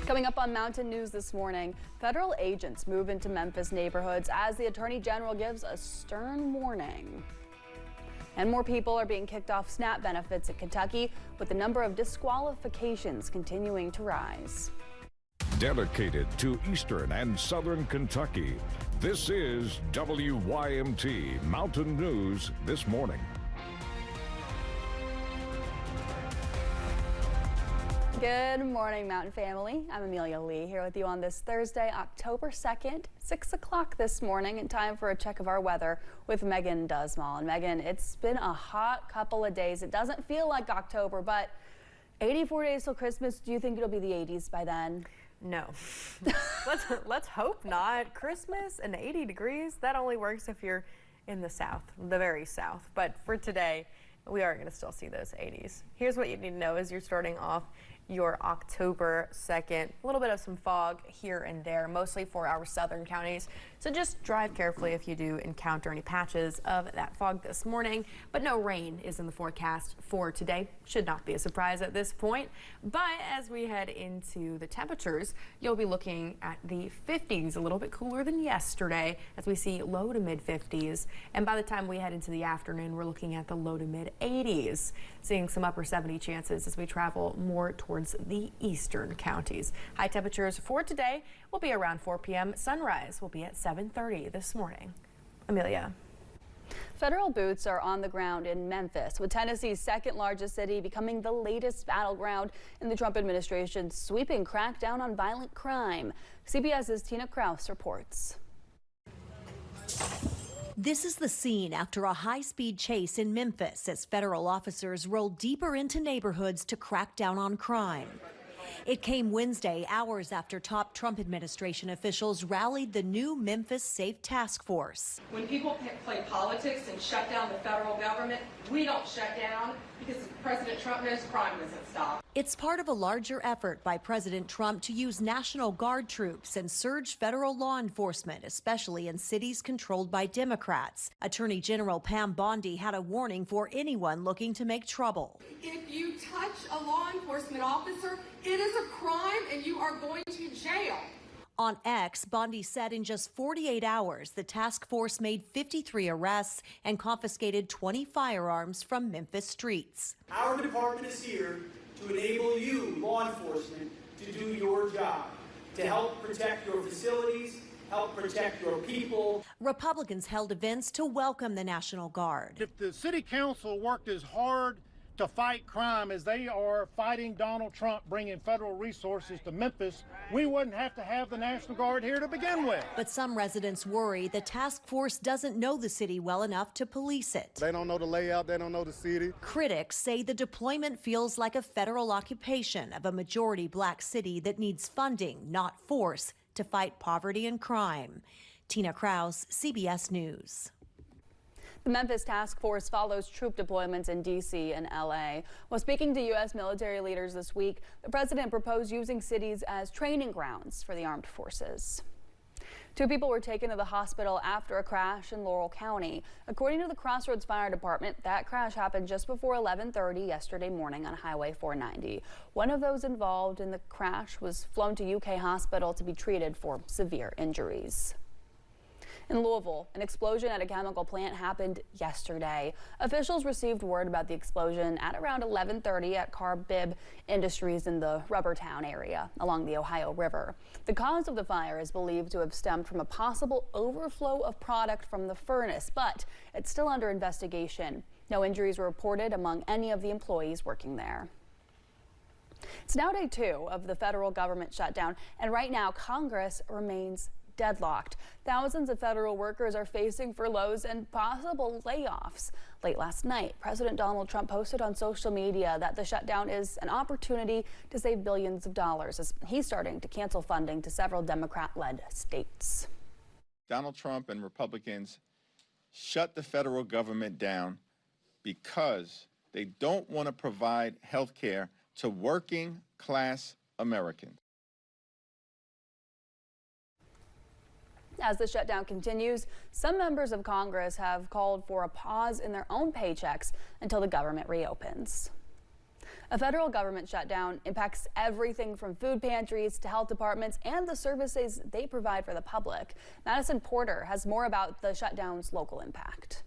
Coming up on Mountain News this morning, federal agents move into Memphis neighborhoods as the Attorney General gives a stern warning. And more people are being kicked off SNAP benefits in Kentucky, with the number of disqualifications continuing to rise. Dedicated to Eastern and Southern Kentucky, this is WYMT Mountain News this morning. Good morning, Mountain family. I'm Amelia Lee here with you on this Thursday, October 2nd, 6 o'clock this morning, and time for a check of our weather with Megan Dusmal. And Megan, it's been a hot couple of days. It doesn't feel like October, but 84 days till Christmas. Do you think it'll be the 80s by then? No. Let's hope not. Christmas and 80 degrees, that only works if you're in the south, the very south. But for today, we are going to still see those 80s. Here's what you need to know as you're starting off your October 2nd. A little bit of some fog here and there, mostly for our southern counties. So just drive carefully if you do encounter any patches of that fog this morning. But no rain is in the forecast for today. Should not be a surprise at this point. But as we head into the temperatures, you'll be looking at the 50s, a little bit cooler than yesterday, as we see low to mid 50s. And by the time we head into the afternoon, we're looking at the low to mid 80s, seeing some upper 70 chances as we travel more towards the eastern counties. High temperatures for today will be around 4 p.m. Sunrise will be at 7:30 this morning. Amelia. Federal boots are on the ground in Memphis, with Tennessee's second largest city becoming the latest battleground in the Trump administration's sweeping crackdown on violent crime. CBS's Tina Kraus reports. This is the scene after a high-speed chase in Memphis as federal officers rolled deeper into neighborhoods to crack down on crime. It came Wednesday, hours after top Trump administration officials rallied the new Memphis Safe Task Force. When people play politics and shut down the federal government, we don't shut down because President Trump knows crime doesn't stop. It's part of a larger effort by President Trump to use National Guard troops and surge federal law enforcement, especially in cities controlled by Democrats. Attorney General Pam Bondi had a warning for anyone looking to make trouble. If you touch a law enforcement officer, it is a crime and you are going to jail. On X, Bondi said in just 48 hours, the task force made 53 arrests and confiscated 20 firearms from Memphis streets. Our department is here to enable you, law enforcement, to do your job, to help protect your facilities, help protect your people. Republicans held events to welcome the National Guard. If the city council worked as hard to fight crime as they are fighting Donald Trump bringing federal resources to Memphis, we wouldn't have to have the National Guard here to begin with. But some residents worry the task force doesn't know the city well enough to police it. They don't know the layout, they don't know the city. Critics say the deployment feels like a federal occupation of a majority black city that needs funding, not force, to fight poverty and crime. Tina Kraus, CBS News. The Memphis Task Force follows troop deployments in D.C. and L.A. While speaking to U.S. military leaders this week, the president proposed using cities as training grounds for the armed forces. 2 people were taken to the hospital after a crash in Laurel County. According to the Crossroads Fire Department, that crash happened just before 11:30 yesterday morning on Highway 490. One of those involved in the crash was flown to UK Hospital to be treated for severe injuries. In Louisville, an explosion at a chemical plant happened yesterday. Officials received word about the explosion at around 11:30 at Carbib Industries in the Rubbertown area along the Ohio River. The cause of the fire is believed to have stemmed from a possible overflow of product from the furnace, but it's still under investigation. No injuries were reported among any of the employees working there. It's now day 2 of the federal government shutdown, and right now Congress remains deadlocked. Thousands of federal workers are facing furloughs and possible layoffs. Late last night, President Donald Trump posted on social media that the shutdown is an opportunity to save billions of dollars as he's starting to cancel funding to several Democrat-led states. Donald Trump and Republicans shut the federal government down because they don't want to provide health care to working class Americans. As the shutdown continues, some members of Congress have called for a pause in their own paychecks until the government reopens. A federal government shutdown impacts everything from food pantries to health departments and the services they provide for the public. Madison Porter has more about the shutdown's local impact.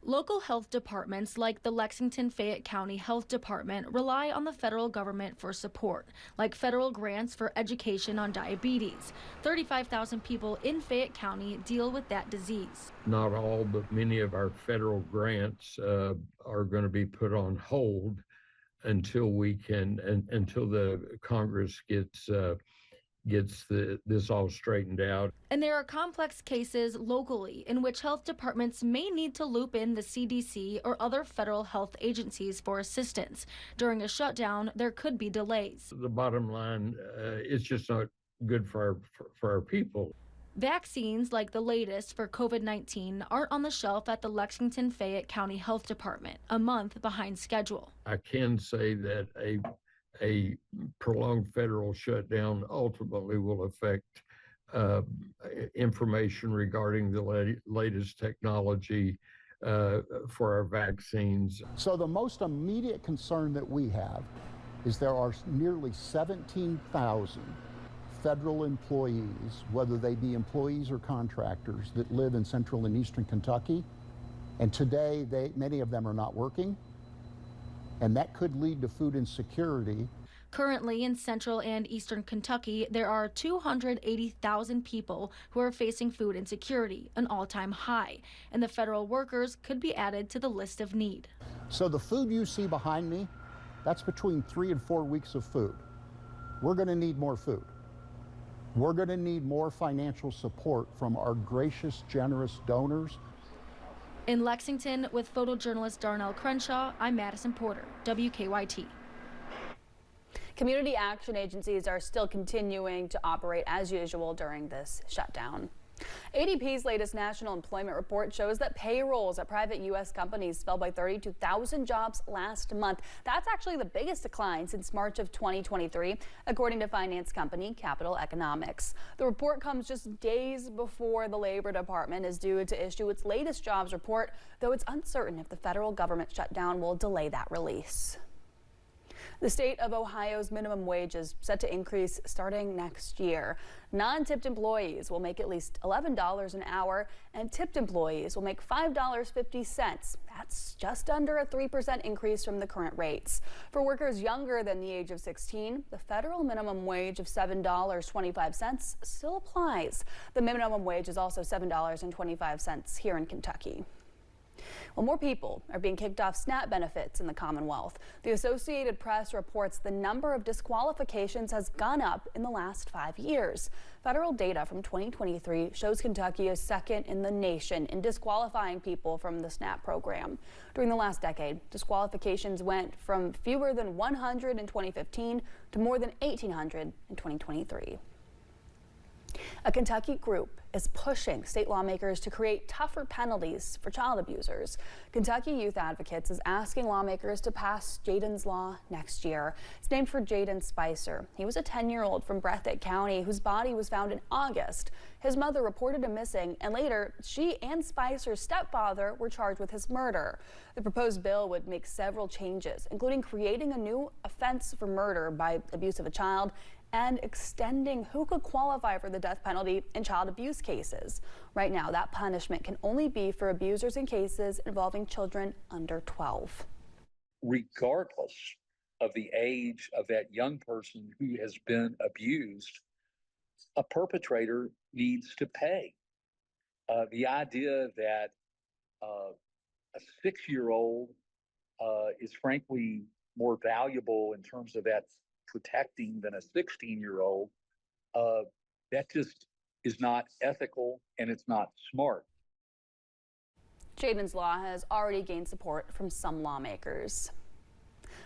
Local health departments like the Lexington-Fayette County Health Department rely on the federal government for support, like federal grants for education on diabetes. 35,000 people in Fayette County deal with that disease. Not all, but many of our federal grants are going to be put on hold until until the Congress gets this all straightened out. And there are complex cases locally in which health departments may need to loop in the CDC or other federal health agencies for assistance. During a shutdown, there could be delays. The bottom line, it's just not good for our people. Vaccines like the latest for COVID-19 aren't on the shelf at the Lexington-Fayette County Health Department, a month behind schedule. I can say that a prolonged federal shutdown ultimately will affect information regarding the latest technology for our vaccines. So the most immediate concern that we have is there are nearly 17,000 federal employees, whether they be employees or contractors, that live in central and eastern Kentucky. And today, many of them are not working. And that could lead to food insecurity. Currently in central and eastern Kentucky, there are 280,000 people who are facing food insecurity, an all-time high, and the federal workers could be added to the list of need. So the food you see behind me, that's between 3 and 4 weeks of food. We're going to need more food. We're going to need more financial support from our gracious, generous donors. In Lexington, with photojournalist Darnell Crenshaw, I'm Madison Porter, WKYT. Community action agencies are still continuing to operate as usual during this shutdown. ADP's latest national employment report shows that payrolls at private U.S. companies fell by 32,000 jobs last month. That's actually the biggest decline since March of 2023, according to finance company Capital Economics. The report comes just days before the Labor Department is due to issue its latest jobs report, though it's uncertain if the federal government shutdown will delay that release. The state of Ohio's minimum wage is set to increase starting next year. Non-tipped employees will make at least $11 an hour, and tipped employees will make $5.50. That's just under a 3% increase from the current rates. For workers younger than the age of 16, the federal minimum wage of $7.25 still applies. The minimum wage is also $7.25 here in Kentucky. Well, more people are being kicked off SNAP benefits in the Commonwealth. The Associated Press reports the number of disqualifications has gone up in the last 5 years. Federal data from 2023 shows Kentucky is second in the nation in disqualifying people from the SNAP program. During the last decade, disqualifications went from fewer than 100 in 2015 to more than 1,800 in 2023. A Kentucky group is pushing state lawmakers to create tougher penalties for child abusers. Kentucky Youth Advocates is asking lawmakers to pass Jaden's Law next year. It's named for Jaden Spicer. He was a 10-year-old from Breathitt County whose body was found in August. His mother reported him missing, and later she and Spicer's stepfather were charged with his murder. The proposed bill would make several changes, including creating a new offense for murder by abuse of a child and extending who could qualify for the death penalty in child abuse cases. Right now, that punishment can only be for abusers in cases involving children under 12. Regardless of the age of that young person who has been abused, a perpetrator needs to pay. The idea that a 6-year-old is frankly more valuable in terms of that protecting than a 16-year-old, that just is not ethical and it's not smart. Jaden's Law has already gained support from some lawmakers.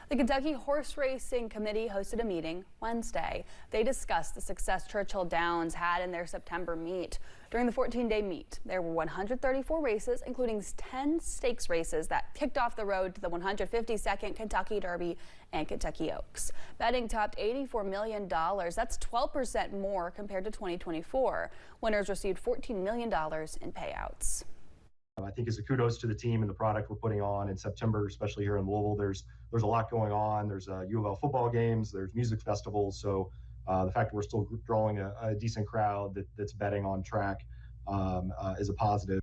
The Kentucky Horse Racing Committee hosted a meeting Wednesday. They discussed the success Churchill Downs had in their September meet. During the 14-day meet, there were 134 races, including 10 stakes races that kicked off the road to the 152nd Kentucky Derby and Kentucky Oaks. Betting topped $84 million. That's 12% more compared to 2024. Winners received $14 million in payouts. I think it's a kudos to the team and the product we're putting on in September, especially here in Louisville. There's a lot going on. There's U of L football games, there's music festivals. So the fact that we're still drawing a decent crowd that's betting on track is a positive.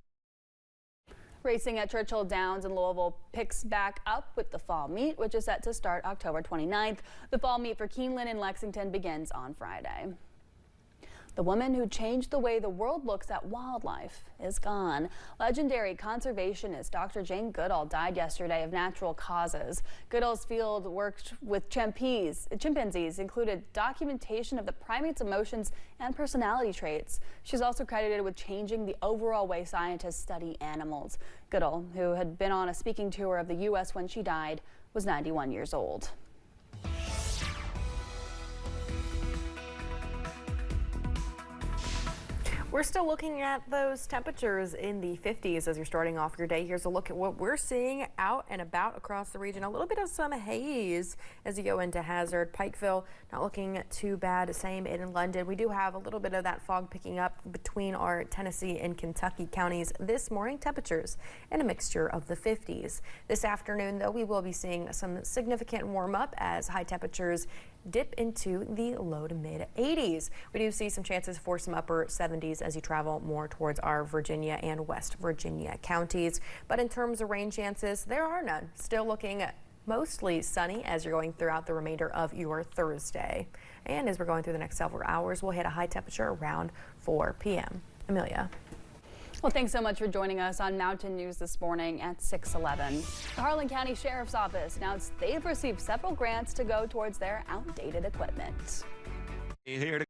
Racing at Churchill Downs in Louisville picks back up with the fall meet, which is set to start October 29th. The fall meet for Keeneland and Lexington begins on Friday. The woman who changed the way the world looks at wildlife is gone. Legendary conservationist Dr. Jane Goodall died yesterday of natural causes. Goodall's field worked with chimpanzees, included documentation of the primate's emotions and personality traits. She's also credited with changing the overall way scientists study animals. Goodall, who had been on a speaking tour of the U.S. when she died, was 91 years old. We're still looking at those temperatures in the 50s as you're starting off your day. Here's a look at what we're seeing out and about across the region. A little bit of some haze as you go into Hazard. Pikeville, not looking too bad. Same in London. We do have a little bit of that fog picking up between our Tennessee and Kentucky counties this morning. Temperatures in a mixture of the 50s. This afternoon, though, we will be seeing some significant warm up as high temperatures dip into the low to mid 80s. We do see some chances for some upper 70s as you travel more towards our Virginia and West Virginia counties. But in terms of rain chances, there are none. Still looking mostly sunny as you're going throughout the remainder of your Thursday. And as we're going through the next several hours, we'll hit a high temperature around 4 p.m. Amelia. Well, thanks so much for joining us on Mountain News this morning at 6:11. The Harlan County Sheriff's Office announced they've received several grants to go towards their outdated equipment. Here to